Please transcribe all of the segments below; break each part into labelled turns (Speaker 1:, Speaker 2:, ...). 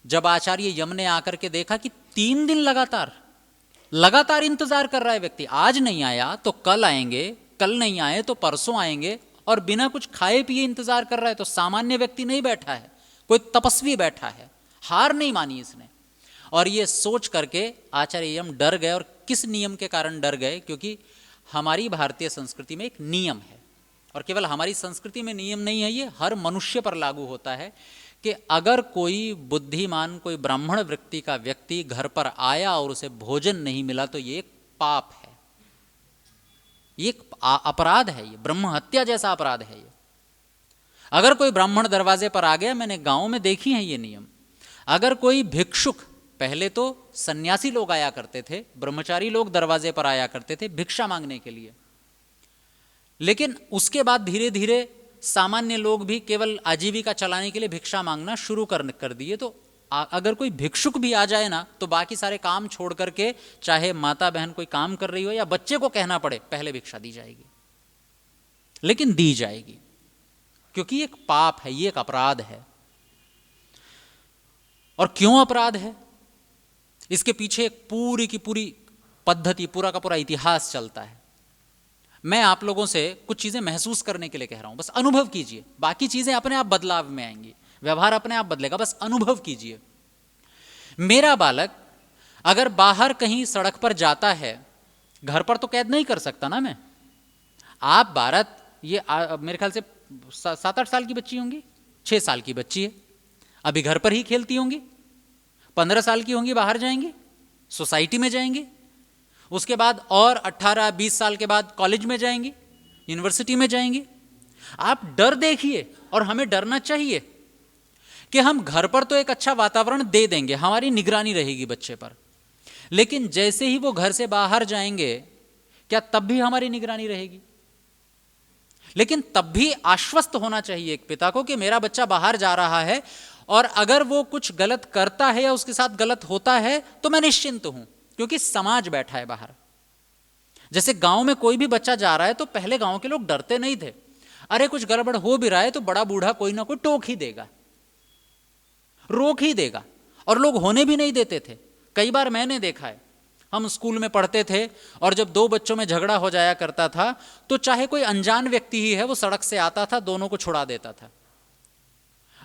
Speaker 1: जब आचार्य यम ने आकर के देखा कि 3 दिन लगातार इंतजार कर रहा है व्यक्ति, आज नहीं आया तो कल आएंगे, कल नहीं आए तो परसों आएंगे, और बिना कुछ खाए पिए इंतजार कर रहा है, तो सामान्य व्यक्ति नहीं बैठा है, कोई तपस्वी बैठा है। हार नहीं मानी इसने। और ये सोच करके आचार्य यम डर गए। और किस नियम के कारण डर गए? क्योंकि हमारी भारतीय संस्कृति में एक नियम है, और केवल हमारी संस्कृति में नियम नहीं है, ये हर मनुष्य पर लागू होता है कि अगर कोई बुद्धिमान, कोई ब्राह्मण वृत्ति का व्यक्ति घर पर आया और उसे भोजन नहीं मिला तो ये एक पाप है, ये एक अपराध है, ये ब्रह्म हत्या जैसा अपराध है। ये अगर कोई ब्राह्मण दरवाजे पर आ गया, मैंने गांव में देखी है ये नियम, अगर कोई भिक्षुक, पहले तो सन्यासी लोग आया करते थे, ब्रह्मचारी लोग दरवाजे पर आया करते थे भिक्षा मांगने के लिए, लेकिन उसके बाद धीरे धीरे सामान्य लोग भी केवल आजीविका चलाने के लिए भिक्षा मांगना शुरू कर दिए। तो अगर कोई भिक्षुक भी आ जाए ना, तो बाकी सारे काम छोड़ करके, चाहे माता बहन कोई काम कर रही हो या बच्चे को कहना पड़े, पहले भिक्षा दी जाएगी, लेकिन दी जाएगी, क्योंकि ये एक पाप है, ये एक अपराध है। और क्यों अपराध है? इसके पीछे एक पूरी की पूरी पद्धति, पूरा का पूरा इतिहास चलता है। मैं आप लोगों से कुछ चीजें महसूस करने के लिए कह रहा हूं, बस अनुभव कीजिए, बाकी चीजें अपने आप बदलाव में आएंगी, व्यवहार अपने आप बदलेगा, बस अनुभव कीजिए। मेरा बालक अगर बाहर कहीं सड़क पर जाता है, घर पर तो कैद नहीं कर सकता ना मैं। आप भारत, ये मेरे ख्याल से 7-8 साल की बच्ची होंगी, 6 साल की बच्ची है, अभी घर पर ही खेलती होंगी, 15 साल की होंगी, बाहर जाएंगी, सोसाइटी में जाएंगी, उसके बाद और 18-20 साल के बाद कॉलेज में जाएंगी, यूनिवर्सिटी में जाएंगी। आप डर देखिए, और हमें डरना चाहिए कि हम घर पर तो एक अच्छा वातावरण दे देंगे, हमारी निगरानी रहेगी बच्चे पर, लेकिन जैसे ही वो घर से बाहर जाएंगे, क्या तब भी हमारी निगरानी रहेगी? लेकिन तब भी आश्वस्त होना चाहिए एक पिता को कि मेरा बच्चा बाहर जा रहा है, और अगर वो कुछ गलत करता है या उसके साथ गलत होता है तो मैं निश्चिंत हूं, क्योंकि समाज बैठा है बाहर। जैसे गांव में कोई भी बच्चा जा रहा है तो पहले गांव के लोग डरते नहीं थे, अरे कुछ गड़बड़ हो भी रहा है तो बड़ा बूढ़ा कोई ना कोई टोक ही देगा, रोक ही देगा, और लोग होने भी नहीं देते थे। कई बार मैंने देखा है, हम स्कूल में पढ़ते थे और जब 2 बच्चों में झगड़ा हो जाया करता था तो चाहे कोई अनजान व्यक्ति ही है, वो सड़क से आता था, दोनों को छुड़ा देता था।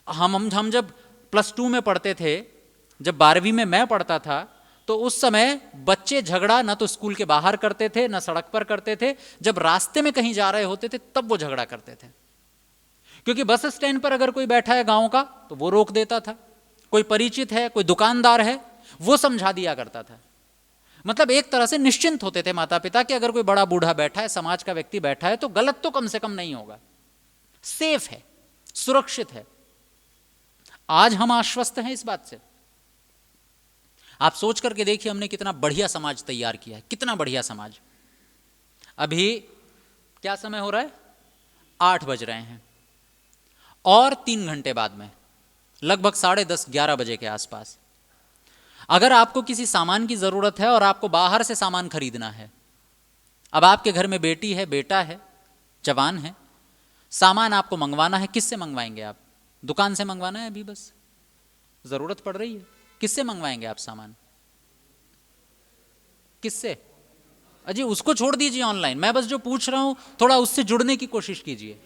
Speaker 1: हम जब +2 में पढ़ते थे, जब 12वीं में मैं पढ़ता था, तो उस समय बच्चे झगड़ा ना तो स्कूल के बाहर करते थे ना सड़क पर करते थे, जब रास्ते में कहीं जा रहे होते थे तब वो झगड़ा करते थे। क्योंकि बस स्टैंड पर अगर कोई बैठा है गांव का तो वो रोक देता था, कोई परिचित है, कोई दुकानदार है, वो समझा दिया करता था। मतलब एक तरह से निश्चिंत होते थे माता पिता कि अगर कोई बड़ा बूढ़ा बैठा है, समाज का व्यक्ति बैठा है, तो गलत तो कम से कम नहीं होगा, सेफ है, सुरक्षित है। आज हम आश्वस्त हैं इस बात से। आप सोच करके देखिए, हमने कितना बढ़िया समाज तैयार किया है, कितना बढ़िया समाज। अभी क्या समय हो रहा है? 8 बज रहे हैं, और 3 घंटे बाद में लगभग 10:30-11 बजे के आसपास अगर आपको किसी सामान की जरूरत है और आपको बाहर से सामान खरीदना है, अब आपके घर में बेटी है, बेटा है, जवान है, सामान आपको मंगवाना है, किससे मंगवाएंगे आप? दुकान से मंगवाना है, अभी बस जरूरत पड़ रही है, किससे मंगवाएंगे आप सामान? किससे? अजी उसको छोड़ दीजिए ऑनलाइन, मैं बस जो पूछ रहा हूं थोड़ा उससे जुड़ने की कोशिश कीजिए।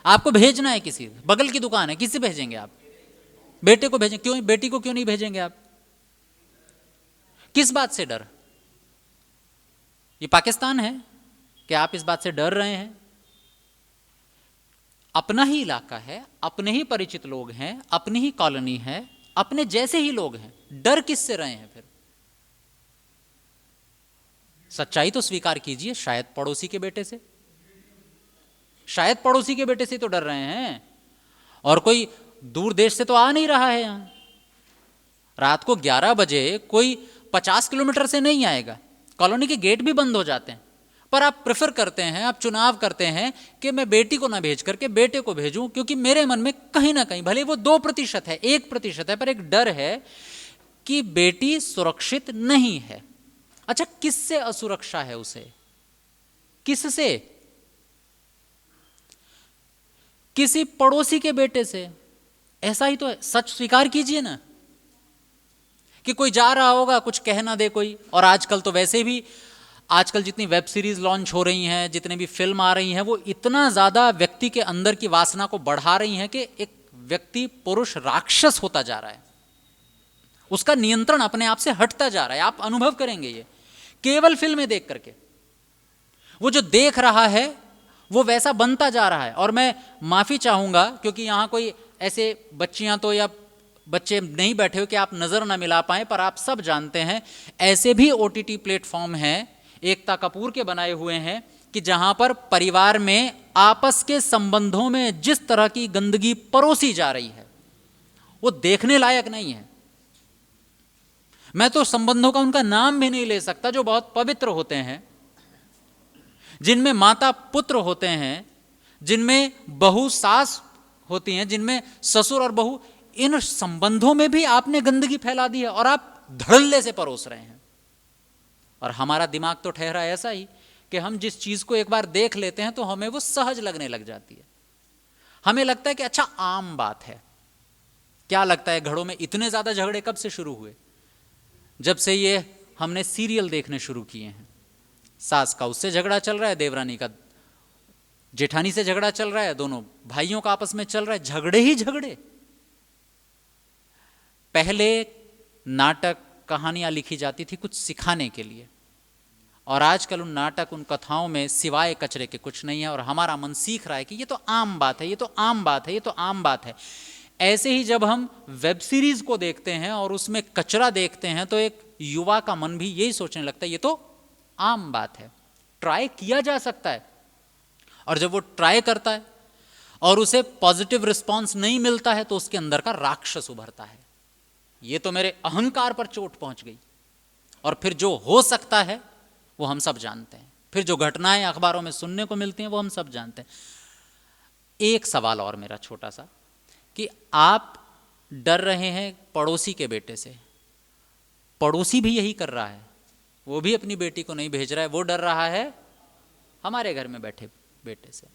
Speaker 1: आपको भेजना है किसी, बगल की दुकान है, किससे भेजेंगे आप? बेटे को भेजें, क्यों? बेटी को क्यों नहीं भेजेंगे आप? किस बात से डर? ये पाकिस्तान है कि आप इस बात से डर रहे हैं? अपना ही इलाका है, अपने ही परिचित लोग हैं, अपनी ही कॉलोनी है, अपने जैसे ही लोग हैं, डर किससे रहे हैं फिर? सच्चाई तो स्वीकार कीजिए, शायद पड़ोसी के बेटे से, शायद पड़ोसी के बेटे से तो डर रहे हैं, और कोई दूर देश से तो आ नहीं रहा है। यहां रात को 11 बजे कोई 50 किलोमीटर से नहीं आएगा, कॉलोनी के गेट भी बंद हो जाते हैं, पर आप प्रेफर करते हैं, आप चुनाव करते हैं कि मैं बेटी को ना भेज करके बेटे को भेजूं, क्योंकि मेरे मन में कहीं ना कहीं, भले वो 2% है, 1% है, पर एक डर है कि बेटी सुरक्षित नहीं है। अच्छा, किससे असुरक्षा है उसे? किससे? किसी पड़ोसी के बेटे से। ऐसा ही तो है, सच स्वीकार कीजिए ना। कि कोई जा रहा होगा, कुछ कह ना दे कोई। और आजकल तो वैसे भी, आजकल जितनी वेब सीरीज लॉन्च हो रही हैं, जितने भी फिल्म आ रही हैं, वो इतना ज़्यादा व्यक्ति के अंदर की वासना को बढ़ा रही हैं कि एक व्यक्ति पुरुष राक्षस होता जा रहा है, उसका नियंत्रण अपने आप से हटता जा रहा है। आप अनुभव करेंगे ये केवल फिल्में देख करके। वो जो देख रहा है वो वैसा बनता जा रहा है। और मैं माफ़ी चाहूँगा क्योंकि यहाँ कोई ऐसे बच्चियाँ तो या बच्चे नहीं बैठे हो कि आप नज़र ना मिला पाएँ, पर आप सब जानते हैं ऐसे भी OTT प्लेटफॉर्म हैं, एकता कपूर के बनाए हुए हैं, कि जहाँ पर परिवार में आपस के संबंधों में जिस तरह की गंदगी परोसी जा रही है वो देखने लायक नहीं है। मैं तो संबंधों का उनका नाम भी नहीं ले सकता जो बहुत पवित्र होते हैं, जिनमें माता पुत्र होते हैं, जिनमें बहू सास होती हैं, जिनमें ससुर और बहू। इन संबंधों में भी आपने गंदगी फैला दी है और आप धड़ल्ले से परोस रहे हैं। और हमारा दिमाग तो ठहरा ऐसा ही कि हम जिस चीज को एक बार देख लेते हैं तो हमें वो सहज लगने लग जाती है। हमें लगता है कि अच्छा आम बात है। क्या लगता है घरों में इतने ज्यादा झगड़े कब से शुरू हुए? जब से ये हमने सीरियल देखने शुरू किए हैं। सास का उससे झगड़ा चल रहा है, देवरानी का जेठानी से झगड़ा चल रहा है, दोनों भाइयों का आपस में चल रहा है, झगड़े ही झगड़े। पहले नाटक कहानियां लिखी जाती थी कुछ सिखाने के लिए, और आजकल उन नाटक उन कथाओं में सिवाय कचरे के कुछ नहीं है। और हमारा मन सीख रहा है कि ये तो आम बात है, ये तो आम बात है, ये तो आम बात है। ऐसे ही जब हम वेब सीरीज को देखते हैं और उसमें कचरा देखते हैं तो एक युवा का मन भी यही सोचने लगता है ये तो आम बात है, ट्राई किया जा सकता है। और जब वो ट्राई करता है और उसे पॉजिटिव रिस्पॉन्स नहीं मिलता है तो उसके अंदर का राक्षस उभरता है, ये तो मेरे अहंकार पर चोट पहुंच गई। और फिर जो हो सकता है वो हम सब जानते हैं, फिर जो घटनाएं अखबारों में सुनने को मिलती हैं वो हम सब जानते हैं। एक सवाल और मेरा छोटा सा, कि आप डर रहे हैं पड़ोसी के बेटे से, पड़ोसी भी यही कर रहा है, वो भी अपनी बेटी को नहीं भेज रहा है, वो डर रहा है हमारे घर में बैठे बेटे से।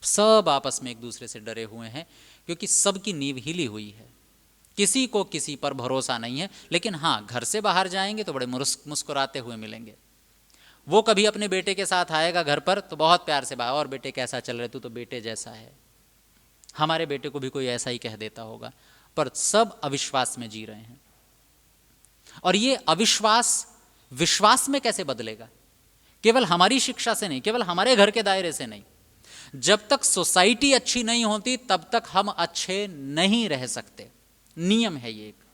Speaker 1: सब आपस में एक दूसरे से डरे हुए हैं क्योंकि सबकी नींव हिली हुई है, किसी को किसी पर भरोसा नहीं है। लेकिन हाँ, घर से बाहर जाएंगे तो बड़े मुस्कुराते हुए मिलेंगे। वो कभी अपने बेटे के साथ आएगा घर पर तो बहुत प्यार से बात, और बेटे कैसा चल रहा है, तू तो बेटे जैसा है। हमारे बेटे को भी कोई ऐसा ही कह देता होगा, पर सब अविश्वास में जी रहे हैं। और ये अविश्वास विश्वास में कैसे बदलेगा? केवल हमारी शिक्षा से नहीं, केवल हमारे घर के दायरे से नहीं। जब तक सोसाइटी अच्छी नहीं होती तब तक हम अच्छे नहीं रह सकते, नियम है ये एक।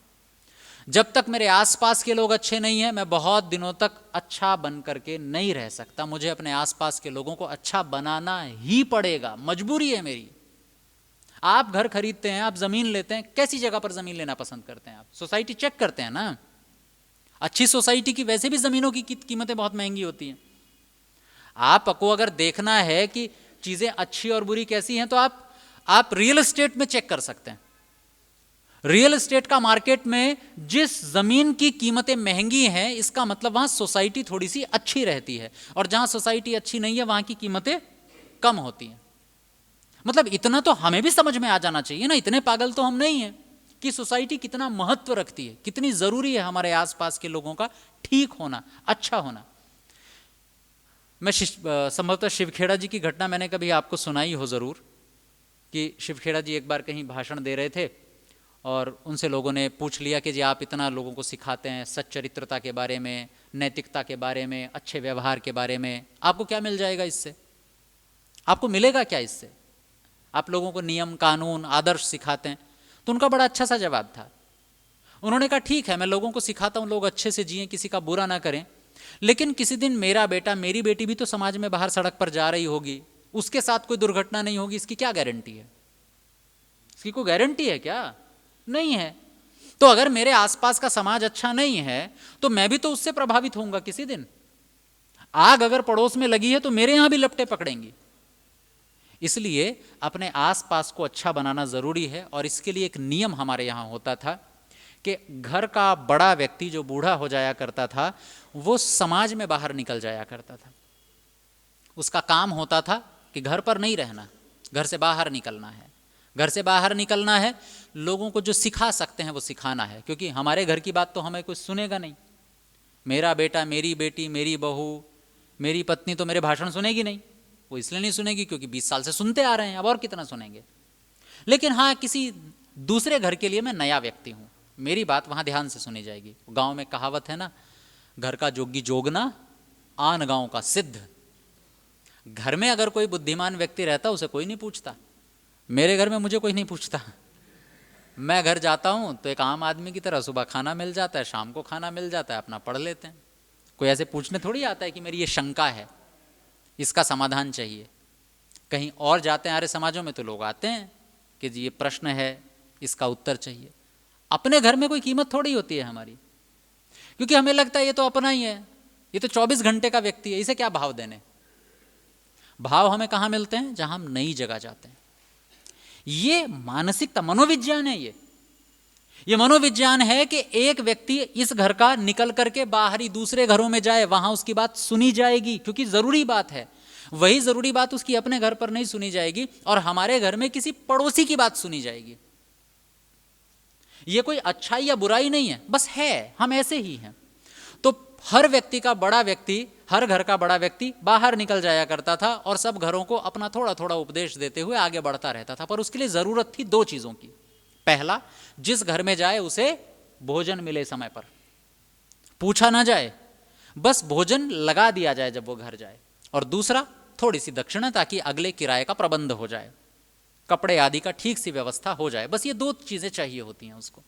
Speaker 1: जब तक मेरे आसपास के लोग अच्छे नहीं हैं मैं बहुत दिनों तक अच्छा बन करके नहीं रह सकता। मुझे अपने आसपास के लोगों को अच्छा बनाना ही पड़ेगा, मजबूरी है मेरी। आप घर खरीदते हैं, आप जमीन लेते हैं, कैसी जगह पर जमीन लेना पसंद करते हैं? आप सोसाइटी चेक करते हैं ना। अच्छी सोसाइटी की वैसे भी जमीनों की कीमतें बहुत महंगी होती हैं। आपको अगर देखना है कि चीजें अच्छी और बुरी कैसी हैं तो आप रियल एस्टेट में चेक कर सकते हैं। रियल एस्टेट का मार्केट में जिस जमीन की कीमतें महंगी हैं इसका मतलब वहां सोसाइटी थोड़ी सी अच्छी रहती है, और जहां सोसाइटी अच्छी नहीं है वहां की कीमतें कम होती हैं। मतलब इतना तो हमें भी समझ में आ जाना चाहिए ना, इतने पागल तो हम नहीं हैं कि सोसाइटी कितना महत्व रखती है, कितनी जरूरी है हमारे आसपास के लोगों का ठीक होना, अच्छा होना। मैं संभवतः शिवखेड़ा जी की घटना मैंने कभी आपको सुनाई हो जरूर, कि शिवखेड़ा जी एक बार कहीं भाषण दे रहे थे और उनसे लोगों ने पूछ लिया कि जी आप इतना लोगों को सिखाते हैं सच्चरित्रता के बारे में, नैतिकता के बारे में, अच्छे व्यवहार के बारे में, आपको क्या मिल जाएगा इससे? आपको मिलेगा क्या इससे? आप लोगों को नियम कानून आदर्श सिखाते हैं। तो उनका बड़ा अच्छा सा जवाब था। उन्होंने कहा ठीक है मैं लोगों को सिखाता हूँ लोग अच्छे से जिएं, किसी का बुरा ना करें, लेकिन किसी दिन मेरा बेटा मेरी बेटी भी तो समाज में बाहर सड़क पर जा रही होगी, उसके साथ कोई दुर्घटना नहीं होगी, इसकी क्या गारंटी है? इसकी कोई गारंटी है क्या? नहीं है। तो अगर मेरे आसपास का समाज अच्छा नहीं है तो मैं भी तो उससे प्रभावित होऊंगा किसी दिन। आग अगर पड़ोस में लगी है तो मेरे यहां भी लपटें पकड़ेंगी। इसलिए अपने आसपास को अच्छा बनाना जरूरी है। और इसके लिए एक नियम हमारे यहां होता था कि घर का बड़ा व्यक्ति जो बूढ़ा हो जाया करता था वो समाज में बाहर निकल जाया करता था। उसका काम होता था कि घर पर नहीं रहना, घर से बाहर निकलना है, घर से बाहर निकलना है, लोगों को जो सिखा सकते हैं वो सिखाना है, क्योंकि हमारे घर की बात तो हमें कोई सुनेगा नहीं। मेरा बेटा, मेरी बेटी, मेरी बहू, मेरी पत्नी तो मेरे भाषण सुनेगी नहीं। वो इसलिए नहीं सुनेगी क्योंकि 20 साल से सुनते आ रहे हैं, अब और कितना सुनेंगे। लेकिन हाँ, किसी दूसरे घर के लिए मैं नया व्यक्ति हूँ, मेरी बात वहाँ ध्यान से सुनी जाएगी। गाँव में कहावत है ना, घर का जोगी जोगना, आन गाँव का सिद्ध। घर में अगर कोई बुद्धिमान व्यक्ति रहता उसे कोई नहीं पूछता। मेरे घर में मुझे कोई नहीं पूछता। मैं घर जाता हूँ तो एक आम आदमी की तरह सुबह खाना मिल जाता है, शाम को खाना मिल जाता है, अपना पढ़ लेते हैं। कोई ऐसे पूछने थोड़ी आता है कि मेरी ये शंका है, इसका समाधान चाहिए। कहीं और जाते हैं आर्य समाजों में तो लोग आते हैं कि जी ये प्रश्न है, इसका उत्तर चाहिए। अपने घर में कोई कीमत थोड़ी होती है हमारी, क्योंकि हमें लगता है ये तो अपना ही है, ये तो 24 घंटे का व्यक्ति है, इसे क्या भाव देने। भाव हमें कहाँ मिलते हैं? जहाँ हम नई जगह जाते हैं। ये मानसिकता, मनोविज्ञान है। ये मनोविज्ञान है कि एक व्यक्ति इस घर का निकल करके बाहरी दूसरे घरों में जाए, वहां उसकी बात सुनी जाएगी, क्योंकि जरूरी बात है। वही जरूरी बात उसकी अपने घर पर नहीं सुनी जाएगी, और हमारे घर में किसी पड़ोसी की बात सुनी जाएगी। ये कोई अच्छाई या बुराई नहीं है, बस है, हम ऐसे ही हैं। तो हर व्यक्ति का बड़ा व्यक्ति, हर घर का बड़ा व्यक्ति बाहर निकल जाया करता था और सब घरों को अपना थोड़ा थोड़ा उपदेश देते हुए आगे बढ़ता रहता था। पर उसके लिए जरूरत थी 2 चीजों की। पहला, जिस घर में जाए उसे भोजन मिले समय पर, पूछा ना जाए, बस भोजन लगा दिया जाए जब वो घर जाए। और दूसरा, थोड़ी सी दक्षिणा, ताकि अगले किराए का प्रबंध हो जाए, कपड़े आदि का ठीक सी व्यवस्था हो जाए। बस ये 2 चीजें चाहिए होती हैं उसको।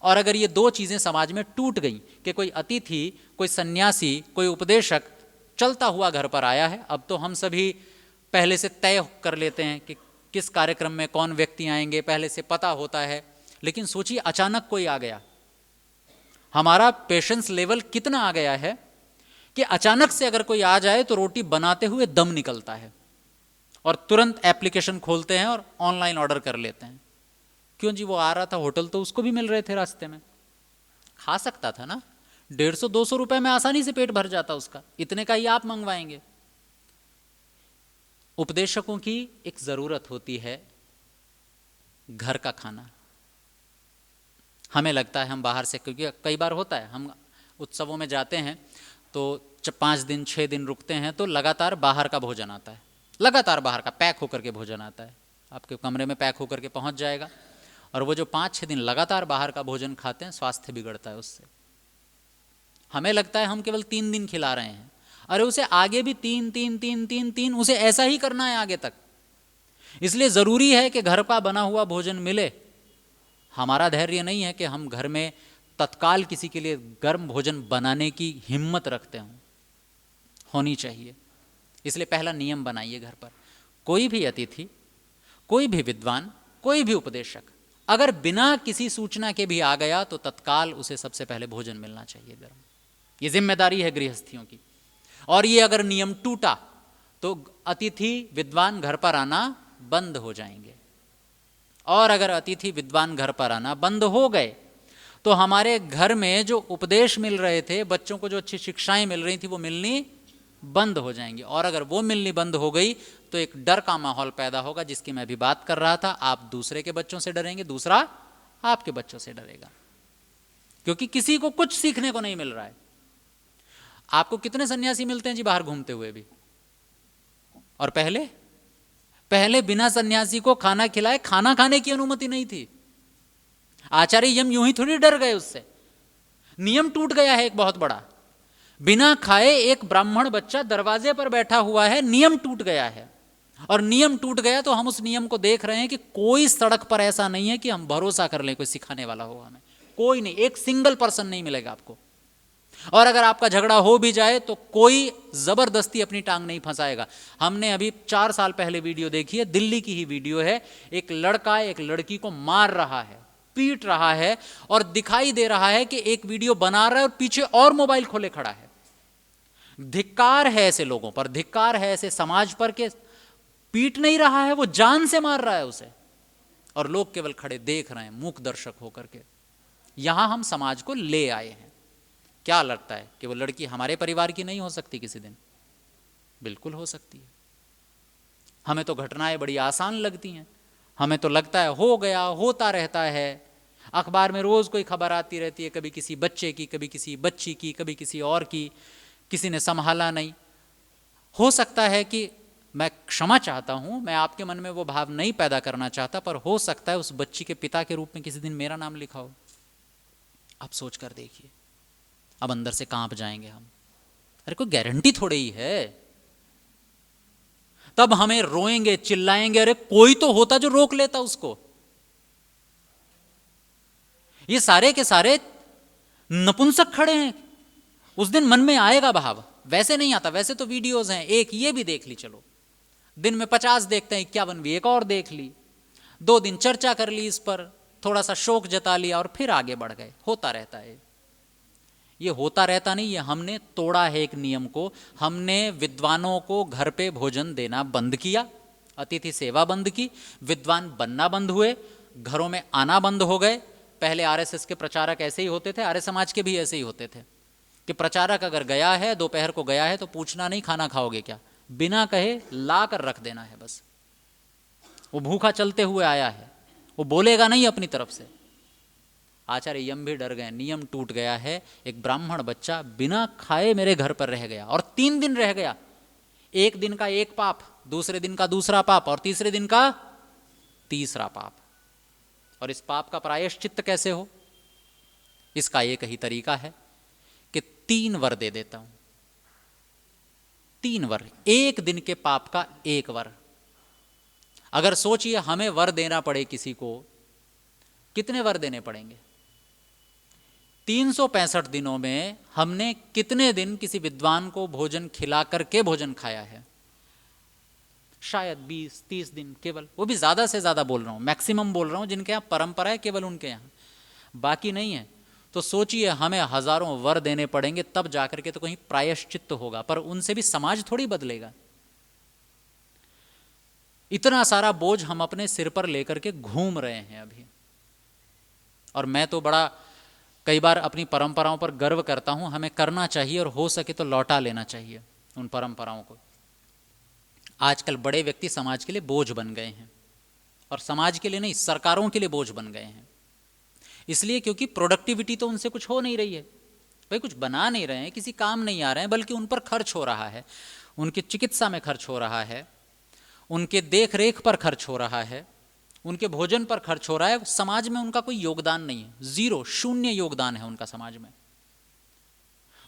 Speaker 1: और अगर ये 2 चीजें समाज में टूट गई कि कोई अतिथि, कोई सन्यासी, कोई उपदेशक चलता हुआ घर पर आया है, अब तो हम सभी पहले से तय कर लेते हैं कि किस कार्यक्रम में कौन व्यक्ति आएंगे, पहले से पता होता है। लेकिन सोचिए, अचानक कोई आ गया, हमारा पेशेंस लेवल कितना आ गया है कि अचानक से अगर कोई आ जाए तो रोटी बनाते हुए दम निकलता है और तुरंत एप्लीकेशन खोलते हैं और ऑनलाइन ऑर्डर कर लेते हैं। क्यों जी? वो आ रहा था, होटल तो उसको भी मिल रहे थे रास्ते में, खा सकता था ना। 150-200 रुपए में आसानी से पेट भर जाता उसका, इतने का ही आप मंगवाएंगे। उपदेशकों की एक जरूरत होती है घर का खाना। हमें लगता है हम बाहर से, क्योंकि कई बार होता है हम उत्सवों में जाते हैं तो 5 दिन 6 दिन रुकते हैं तो लगातार बाहर का भोजन आता है, लगातार बाहर का पैक होकर के भोजन आता है, आपके कमरे में पैक होकर के पहुंच जाएगा। और वो जो 5-6 दिन लगातार बाहर का भोजन खाते हैं, स्वास्थ्य बिगड़ता है उससे। हमें लगता है हम केवल 3 दिन खिला रहे हैं, अरे उसे आगे भी 3 उसे ऐसा ही करना है आगे तक। इसलिए जरूरी है कि घर का बना हुआ भोजन मिले। हमारा धैर्य नहीं है कि हम घर में तत्काल किसी के लिए गर्म भोजन बनाने की हिम्मत रखते हों, होनी चाहिए। इसलिए पहला नियम बनाइए घर पर, कोई भी अतिथि, कोई भी विद्वान, कोई भी उपदेशक अगर बिना किसी सूचना के भी आ गया तो तत्काल उसे सबसे पहले भोजन मिलना चाहिए गर्म। ये जिम्मेदारी है गृहस्थियों की। और ये अगर नियम टूटा तो अतिथि विद्वान घर पर आना बंद हो जाएंगे। और अगर अतिथि विद्वान घर पर आना बंद हो गए तो हमारे घर में जो उपदेश मिल रहे थे, बच्चों को जो अच्छी शिक्षाएं मिल रही थी, वो मिलनी बंद हो जाएंगी। और अगर वो मिलनी बंद हो गई तो एक डर का माहौल पैदा होगा, जिसकी मैं अभी बात कर रहा था। आप दूसरे के बच्चों से डरेंगे, दूसरा आपके बच्चों से डरेगा, क्योंकि किसी को कुछ सीखने को नहीं मिल रहा है। आपको कितने सन्यासी मिलते हैं जी बाहर घूमते हुए भी? और पहले बिना सन्यासी को खाना खिलाए खाना खाने की अनुमति नहीं थी। आचार्य यम यूं ही थोड़ी डर गए उससे, नियम टूट गया है एक बहुत बड़ा। बिना खाए एक ब्राह्मण बच्चा दरवाजे पर बैठा हुआ है, नियम टूट गया है। और नियम टूट गया तो हम उस नियम को देख रहे हैं कि कोई सड़क पर ऐसा नहीं है कि हम भरोसा कर लें कोई सिखाने वाला हो हमें, कोई नहीं, एक सिंगल पर्सन नहीं मिलेगा आपको। और अगर आपका झगड़ा हो भी जाए तो कोई जबरदस्ती अपनी टांग नहीं फंसाएगा। हमने अभी 4 साल पहले वीडियो देखी है, दिल्ली की ही वीडियो है। एक लड़का एक लड़की को मार रहा है, पीट रहा है, और दिखाई दे रहा है कि एक वीडियो बना रहा है और पीछे और मोबाइल खोले खड़ा है। धिक्कार है ऐसे लोगों पर, धिक्कार है ऐसे समाज पर के पीट नहीं रहा है, वो जान से मार रहा है उसे, और लोग केवल खड़े देख रहे हैं मूक दर्शक होकर के। यहां हम समाज को ले आए हैं। क्या लगता है कि वो लड़की हमारे परिवार की नहीं हो सकती किसी दिन? बिल्कुल हो सकती है। हमें तो घटनाएं बड़ी आसान लगती हैं। हमें तो लगता है हो गया, होता रहता है। अखबार में रोज कोई खबर आती रहती है, कभी किसी बच्चे की, कभी किसी बच्ची की, कभी किसी और की, किसी ने संभाला नहीं। हो सकता है कि, मैं क्षमा चाहता हूं, मैं आपके मन में वो भाव नहीं पैदा करना चाहता, पर हो सकता है उस बच्ची के पिता के रूप में किसी दिन मेरा नाम लिखा हो। आप सोच कर देखिए, अब अंदर से कांप जाएंगे हम। अरे कोई गारंटी थोड़ी ही है। तब हमें रोएंगे, चिल्लाएंगे, अरे कोई तो होता जो रोक लेता उसको। ये सारे के सारे नपुंसक खड़े हैं। उस दिन मन में आएगा भाव, वैसे नहीं आता। वैसे तो वीडियोज हैं, एक ये भी देख ली, चलो दिन में 50 देखते हैं, 51 भी एक और देख ली, 2 दिन चर्चा कर ली इस पर, थोड़ा सा शोक जता लिया और फिर आगे बढ़ गए। होता रहता है ये, होता रहता नहीं, ये हमने तोड़ा है एक नियम को। हमने विद्वानों को घर पे भोजन देना बंद किया, अतिथि सेवा बंद की, विद्वान बनना बंद हुए, घरों में आना बंद हो गए। पहले आरएसएस के प्रचारक ऐसे ही होते थे, आर्य समाज के भी ऐसे ही होते थे कि प्रचारक अगर गया है, दोपहर को गया है, तो पूछना नहीं खाना खाओगे क्या, बिना कहे ला कर रख देना है बस। वो भूखा चलते हुए आया है, वो बोलेगा नहीं अपनी तरफ से। आचार्य यम भी डर गए, नियम टूट गया है। एक ब्राह्मण बच्चा बिना खाए मेरे घर पर रह गया, और 3 दिन रह गया। एक दिन का एक पाप, दूसरे दिन का दूसरा पाप, और तीसरे दिन का तीसरा पाप। और इस पाप का प्रायश्चित्त कैसे हो? इसका एक ही तरीका है कि 3 वर दे देता हूं। 3 वर, एक दिन के पाप का 1 वर। अगर सोचिए हमें वर देना पड़े किसी को, कितने वर देने पड़ेंगे? 365 दिनों में हमने कितने दिन किसी विद्वान को भोजन खिला करके भोजन खाया है? शायद 20-30 दिन केवल, वो भी ज्यादा से ज्यादा बोल रहा हूं, मैक्सिमम बोल रहा हूं, जिनके यहां परंपरा है केवल उनके यहां, बाकी नहीं है। तो सोचिए हमें हजारों वर देने पड़ेंगे, तब जाकर के तो कहीं प्रायश्चित्त होगा, पर उनसे भी समाज थोड़ी बदलेगा। इतना सारा बोझ हम अपने सिर पर लेकर के घूम रहे हैं अभी। और मैं तो बड़ा कई बार अपनी परंपराओं पर गर्व करता हूं। हमें करना चाहिए और हो सके तो लौटा लेना चाहिए उन परंपराओं को। आजकल बड़े व्यक्ति समाज के लिए बोझ बन गए हैं, और समाज के लिए नहीं, सरकारों के लिए बोझ बन गए हैं। इसलिए क्योंकि प्रोडक्टिविटी तो उनसे कुछ हो नहीं रही है, भाई कुछ बना नहीं रहे हैं, किसी काम नहीं आ रहे हैं, बल्कि उन पर खर्च हो रहा है, उनकी चिकित्सा में खर्च हो रहा है, उनके देख रेख पर खर्च हो रहा है, उनके भोजन पर खर्च हो रहा है। समाज में उनका कोई योगदान नहीं है, 0, शून्य योगदान है उनका समाज में।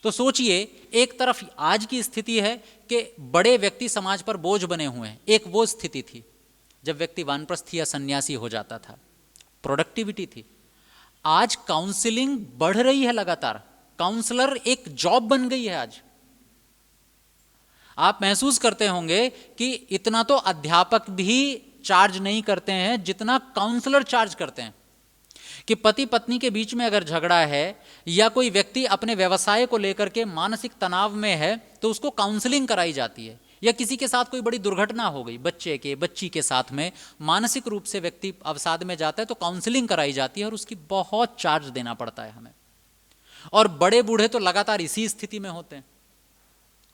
Speaker 1: तो सोचिए, एक तरफ आज की स्थिति है कि बड़े व्यक्ति समाज पर बोझ बने हुए हैं। एक वो स्थिति थी जब व्यक्ति वानप्रस्थी या सन्यासी हो जाता था, प्रोडक्टिविटी थी। आज काउंसलिंग बढ़ रही है लगातार, काउंसलर एक जॉब बन गई है आज। आप महसूस करते होंगे कि इतना तो अध्यापक भी चार्ज नहीं करते हैं जितना काउंसलर चार्ज करते हैं। कि पति पत्नी के बीच में अगर झगड़ा है, या कोई व्यक्ति अपने व्यवसाय को लेकर के मानसिक तनाव में है, तो उसको काउंसलिंग कराई जाती है। या किसी के साथ कोई बड़ी दुर्घटना हो गई, बच्ची के साथ में मानसिक रूप से व्यक्ति अवसाद में जाता है, तो काउंसलिंग कराई जाती है, और उसकी बहुत चार्ज देना पड़ता है हमें। और बड़े बूढ़े तो लगातार इसी स्थिति में होते हैं,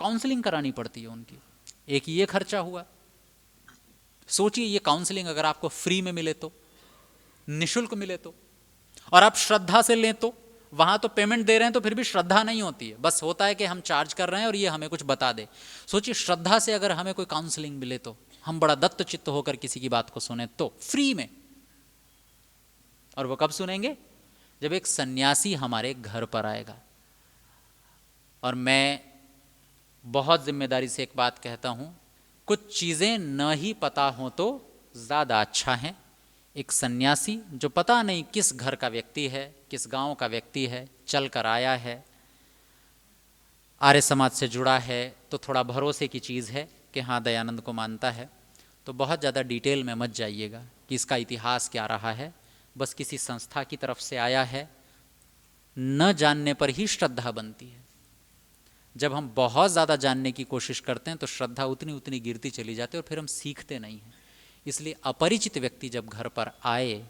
Speaker 1: काउंसलिंग करानी पड़ती है उनकी। एक ये खर्चा हुआ। सोचिए ये काउंसलिंग अगर आपको फ्री में मिले तो, निशुल्क मिले तो, और आप श्रद्धा से लें तो, वहां तो पेमेंट दे रहे हैं तो फिर भी श्रद्धा नहीं होती है, बस होता है कि हम चार्ज कर रहे हैं और ये हमें कुछ बता दे। सोचिए श्रद्धा से अगर हमें कोई काउंसलिंग मिले तो, हम बड़ा दत्त चित्त होकर किसी की बात को सुने तो, फ्री में। और वो कब सुनेंगे? जब एक सन्यासी हमारे घर पर आएगा। और मैं बहुत जिम्मेदारी से एक बात कहता हूं, कुछ चीजें न ही पता हो तो ज्यादा अच्छा है। एक सन्यासी जो पता नहीं किस घर का व्यक्ति है, किस गांव का व्यक्ति है, चल कर आया है, आर्य समाज से जुड़ा है, तो थोड़ा भरोसे की चीज़ है कि हाँ दयानंद को मानता है। तो बहुत ज़्यादा डिटेल में मत जाइएगा कि इसका इतिहास क्या रहा है, बस किसी संस्था की तरफ से आया है, न जानने पर ही श्रद्धा बनती है। जब हम बहुत ज़्यादा जानने की कोशिश करते हैं तो श्रद्धा उतनी उतनी गिरती चली जाती है और फिर हम सीखते नहीं हैं। इसलिए अपरिचित व्यक्ति जब घर पर आए,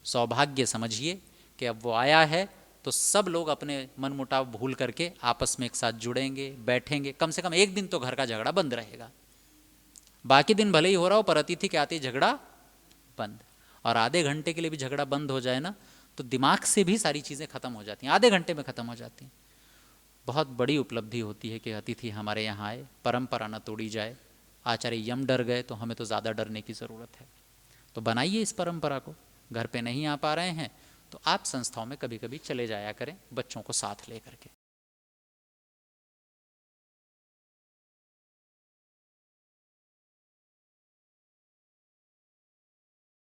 Speaker 1: सौभाग्य समझिए कि अब वो आया है, तो सब लोग अपने मनमुटाव भूल करके आपस में एक साथ जुड़ेंगे, बैठेंगे। कम से कम एक दिन तो घर का झगड़ा बंद रहेगा, बाकी दिन भले ही हो रहा हो, पर अतिथि के आते ही झगड़ा बंद। और आधे घंटे के लिए भी झगड़ा बंद हो जाए ना, तो दिमाग से भी सारी चीज़ें खत्म हो जाती हैं, आधे घंटे में खत्म हो जाती हैं। बहुत बड़ी उपलब्धि होती है कि अतिथि हमारे यहाँ आए, परंपरा न तोड़ी जाए। आचार्य यम डर गए तो हमें तो ज़्यादा डरने की ज़रूरत है। तो बनाइए इस परंपरा को। घर पे नहीं आ पा रहे हैं तो आप संस्थाओं में कभी कभी चले जाया करें, बच्चों को साथ ले करके।